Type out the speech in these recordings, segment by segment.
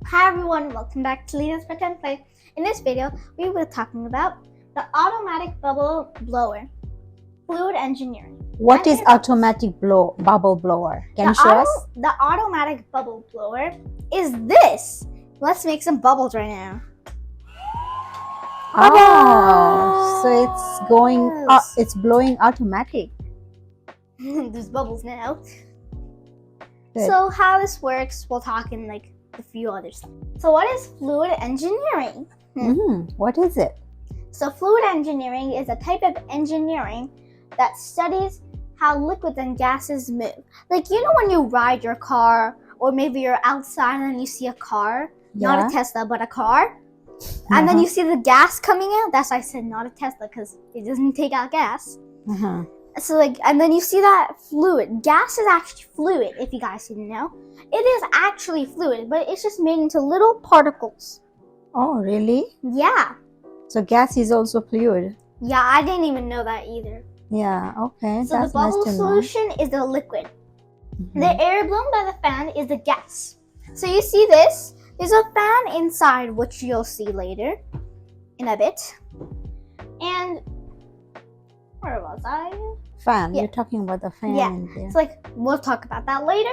Hi everyone, welcome back to Lena's Pretend Play. In this video, we will be talking about the automatic bubble blower, fluid engineering. What is automatic bubble blower? Can you show us? The automatic bubble blower is this. Let's make some bubbles right now. Oh, so it's blowing automatic. There's bubbles now. Good. So how this works, we'll talk in like a few others. So what is fluid engineering? What is it? So fluid engineering is a type of engineering that studies how liquids and gases move. Like, you know, when you ride your car, or maybe you're outside and you see a car, not a Tesla, but a car, and then you see the gas coming out. That's why I said not a Tesla, because it doesn't take out gas. So and then you see that fluid. Gas is actually fluid, if you guys didn't know. It is actually fluid, but it's just made into little particles. Oh, really? Yeah. So gas is also fluid. Yeah, I didn't even know that either. Yeah, okay. So the bubble solution is the liquid. The air blown by the fan is the gas. So you see this? There's a fan inside, which you'll see later in a bit. And where was I? Fan. Yeah. You're talking about the fan. Yeah. So we'll talk about that later.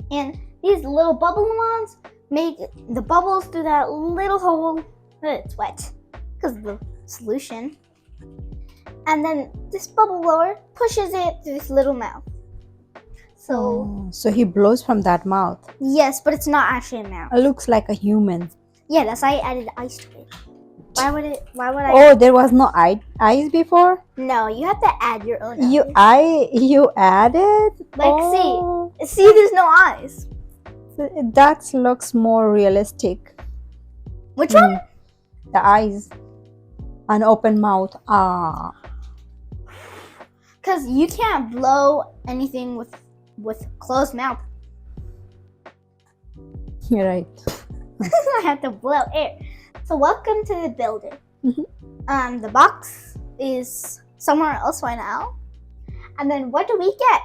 And these little bubble ones make the bubbles through that little hole. It's wet because of the solution. And then this bubble blower pushes it through this little mouth. So he blows from that mouth. Yes, but it's not actually a mouth. It looks like a human. Yeah, that's why I added ice to it. Why would I? Oh, there was no eyes before? No, you have to add your own You added? See, there's no eyes. That looks more realistic. Which one? The eyes. An open mouth. Because you can't blow anything with closed mouth. You're right. I have to blow air. So welcome to the building. The box is somewhere else right now. And then what do we get?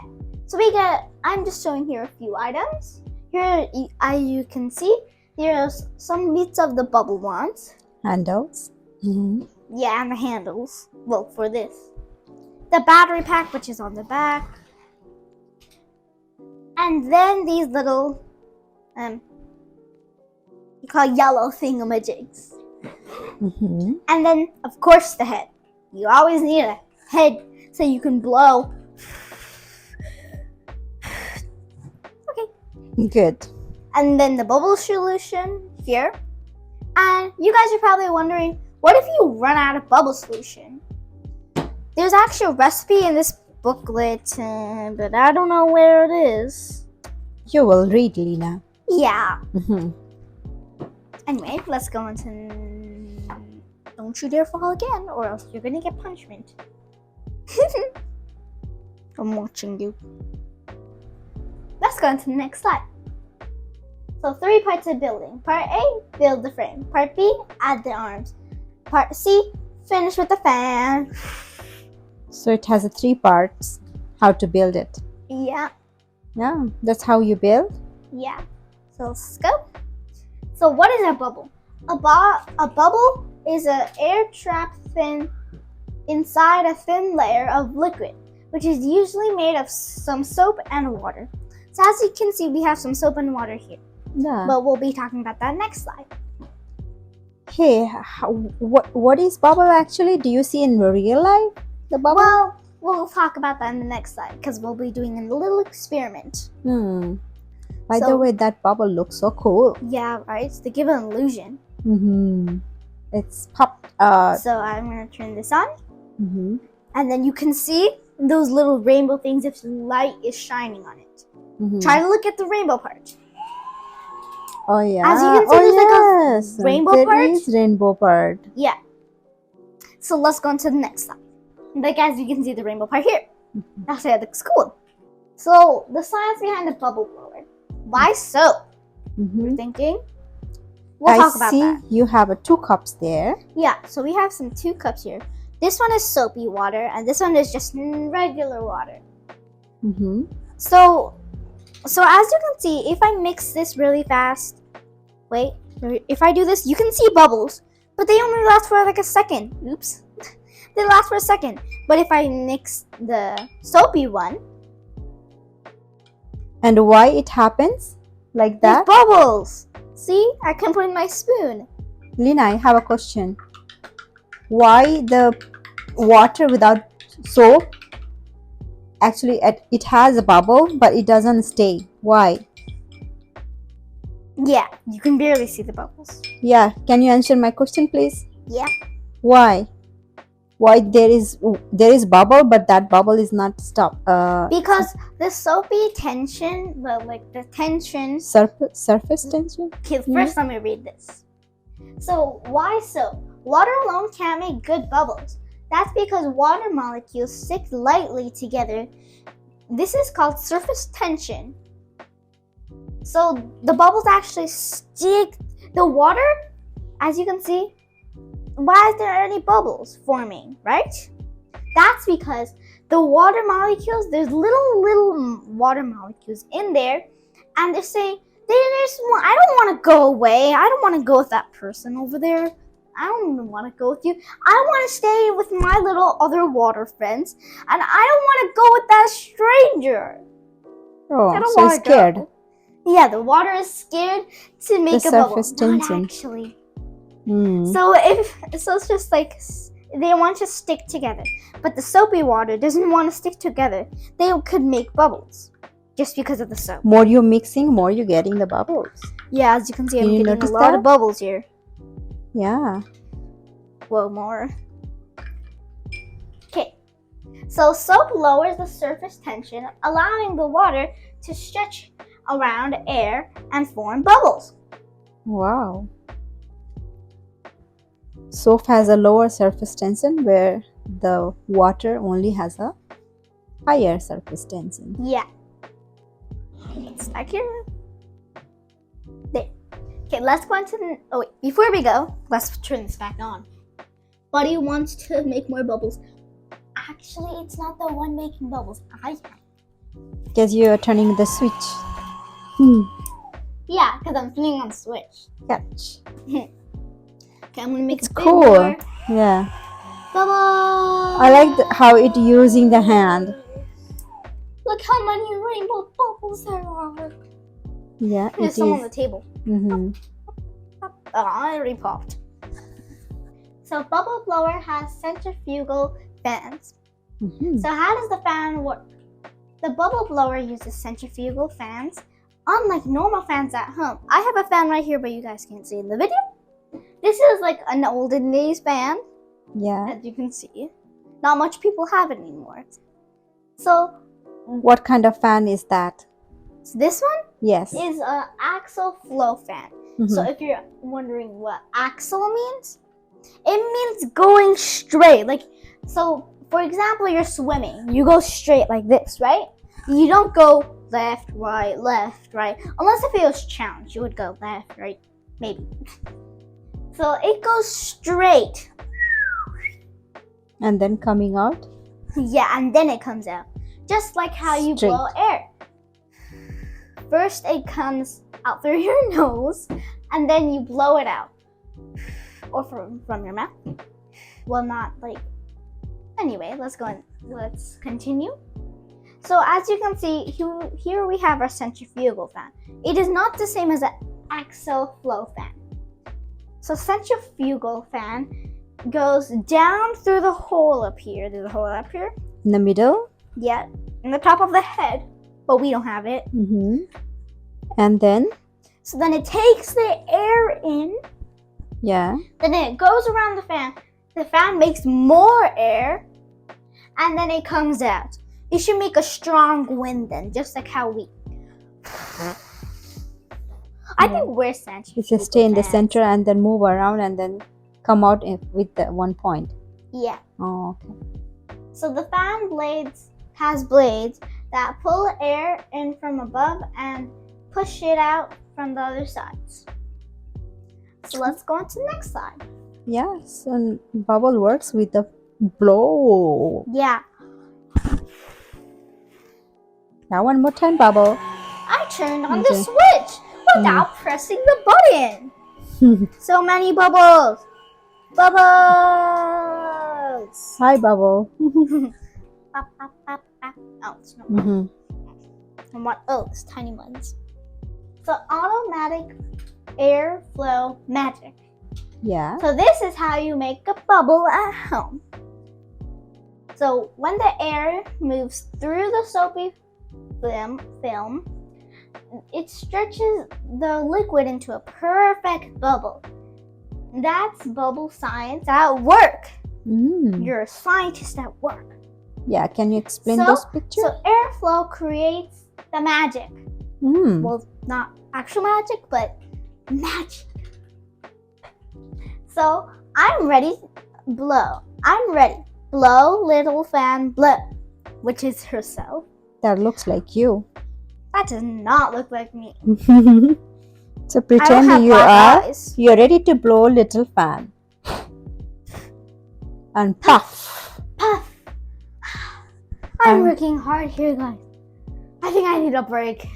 So we get, I'm just showing here a few items. Here, as you can see, there's some bits of the bubble wands. Handles. Yeah, and the handles. Well, for this. The battery pack, which is on the back. And then these little, you call yellow thingamajigs. And then, of course, the head. You always need a head so you can blow. Okay. Good. And then the bubble solution here. And you guys are probably wondering, what if you run out of bubble solution? There's actually a recipe in this booklet, but I don't know where it is. You will read, Lena. Yeah. Anyway, let's go into... Don't you dare fall again, or else you're gonna get punishment. I'm watching you. Let's go into the next slide. So 3 parts of building. Part A, build the frame. Part B, add the arms. Part C, finish with the fan. So it has 3 parts. How to build it. Yeah. Yeah, that's how you build? Yeah. So let's go. So what is a bubble? A bubble is an air trapped inside a thin layer of liquid, which is usually made of some soap and water. So as you can see, we have some soap and water here. Yeah. But we'll be talking about that next slide. Hey, what is bubble actually? Do you see in real life the bubble? Well, we'll talk about that in the next slide because we'll be doing a little experiment. By the way, that bubble looks so cool. Yeah, right? To give an illusion. It's popped. So I'm going to turn this on. And then you can see those little rainbow things if light is shining on it. Try to look at the rainbow part. Oh, yeah. As you can see, there's like a rainbow part. There is rainbow part. Yeah. So let's go on to the next slide. Like, as you can see the rainbow part here. That's why it looks cool. So, the science behind the bubble blower. Why soap? You're thinking? We'll talk about that. I see you have 2 cups there. Yeah, so we have some 2 cups here. This one is soapy water, and this one is just regular water. So as you can see, if I mix this really fast, Wait, if I do this, you can see bubbles, but they only last for like a second. Oops. They last for a second. But if I mix the soapy one, And why it happens like there's that? bubbles. See, I can put in my spoon. Lina, I have a question. Why the water without soap actually it has a bubble but it doesn't stay? Why? Yeah, you can barely see the bubbles. Yeah, can you answer my question, please? Yeah. Why there is bubble but that bubble is not stop Because the soapy tension, the tension. surface tension? Okay, first let me read this. So, why soap? Water alone can't make good bubbles. That's because water molecules stick lightly together. This is called surface tension. So, the bubbles actually stick. The water, as you can see, why is there any bubbles forming, right? That's because the water molecules, there's little water molecules in there, and they're saying, I don't want to go away. I don't want to go with that person over there. I don't even want to go with you. I want to stay with my little other water friends, and I don't want to go with that stranger. I Oh, don't so wanna scared. go. Yeah, the water is scared to make The a bubble. surface tension. Not actually. Mm. So it's just like they want to stick together, but the soapy water doesn't want to stick together. They could make bubbles just because of the soap. More you're mixing, more you're getting the bubbles. Yeah, as you can see, I'm Did you getting a notice lot that? of bubbles here. Yeah. Whoa, more. Okay, so soap lowers the surface tension, allowing the water to stretch around air and form bubbles. Wow. Soap has a lower surface tension where the water only has a higher surface tension. Yeah. It's back here. There. Okay, let's go into the... Oh, wait. Before we go, let's turn this back on. Buddy wants to make more bubbles. Actually, it's not the one making bubbles. I am. Because you're turning the switch. Yeah, because I'm flipping on the switch. Catch. Okay, I'm going to make It's a bit cool. more Yeah. bubbles. I like how it using the hand. Look how many rainbow bubbles there are. Yeah, There's it some on is. the table. Mm-hmm. Oh, I already popped. So bubble blower has centrifugal fans. Mm-hmm. So how does the fan work? The bubble blower uses centrifugal fans, unlike normal fans at home. I have a fan right here, but you guys can't see in the video. This is like an olden days fan, Yeah. as you can see. Not much people have it anymore. So What kind of fan is that? this one Yes. is an axial flow fan. Mhm. So if you're wondering what axial means, it means going straight. Like, so for example, you're swimming. You go straight like this, right? You don't go left, right. Unless if it was challenged, you would go left, right, maybe. So it goes straight. And then coming out? Yeah, and then it comes out. Just like how you Straight. blow air. First it comes out through your nose, and then you blow it out. Or from your mouth. Well, not like... Anyway, let's continue. So as you can see, here we have our centrifugal fan. It is not the same as an axial flow fan. So centrifugal fan goes down through the hole up here. There's a hole up here. In the middle? Yeah, in the top of the head, but we don't have it. Mm-hmm. And then? So then it takes the air in, Yeah. then it goes around the fan. The fan makes more air, and then it comes out. It should make a strong wind then, just like how we... I think we're centrifugal It just stay in the fans. center and then move around and then come out with the one point. Yeah. Oh, okay. So the fan has blades that pull air in from above and push it out from the other sides. So let's go on to the next slide. Yeah, so bubble works with the blow. Yeah, Now one more time, bubble. I turned on the Okay. switch. without pressing the button. So many bubbles. Bubbles. Hi, Bubble. Pop, pop, pop, pop. Oh, it's not. Mm-hmm. And what? Oh, it's tiny ones. So automatic airflow magic. Yeah. So this is how you make a bubble at home. So when the air moves through the soapy film, it stretches the liquid into a perfect bubble. That's bubble science at work. You're a scientist at work. Yeah, can you explain those pictures? So airflow creates the magic. Well, not actual magic, but magic. So I'm ready. Blow. I'm ready. Blow, little fan, blow. Which is herself. That looks like you. That does not look like me. So pretend you're ready to blow, little fan. And puff. Puff. I'm working hard here, guys. I think I need a break.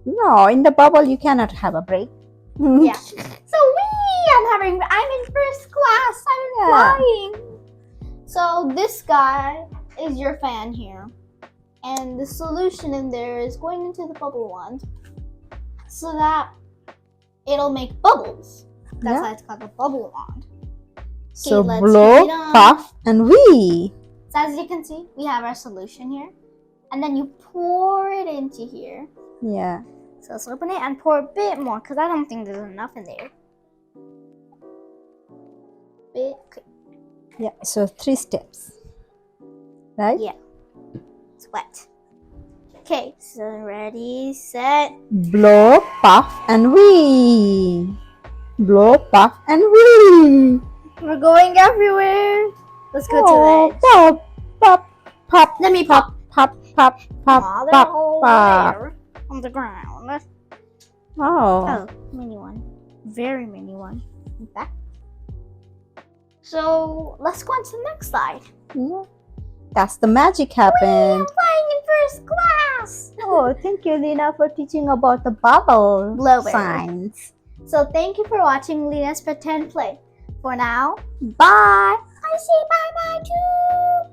No, in the bubble you cannot have a break. Yeah. So I'm in first class. I'm flying. So this guy is your fan here. And the solution in there is going into the bubble wand so that it'll make bubbles. That's why it's called the bubble wand. So blow, puff, and wee. So as you can see, we have our solution here. And then you pour it into here. Yeah. So let's open it and pour a bit more because I don't think there's enough in there. Okay. Yeah, so 3 steps. Right? Yeah. It's wet. Okay, so ready, set. Blow, puff, and wee. Blow, puff, and wee. We're going everywhere. Let's go to the edge. Pop, pop, pop. Let me pop. Pop, pop, pop, Aw, they're pop, all pop. there on the ground. Oh. Mini one. Very mini one. Okay. So let's go on to the next slide. Yeah. That's the magic happened. I'm flying in first class. Oh, thank you, Lena, for teaching about the bubble Blower. science. So thank you for watching Lena's Pretend Play. For now, bye. I say bye-bye too.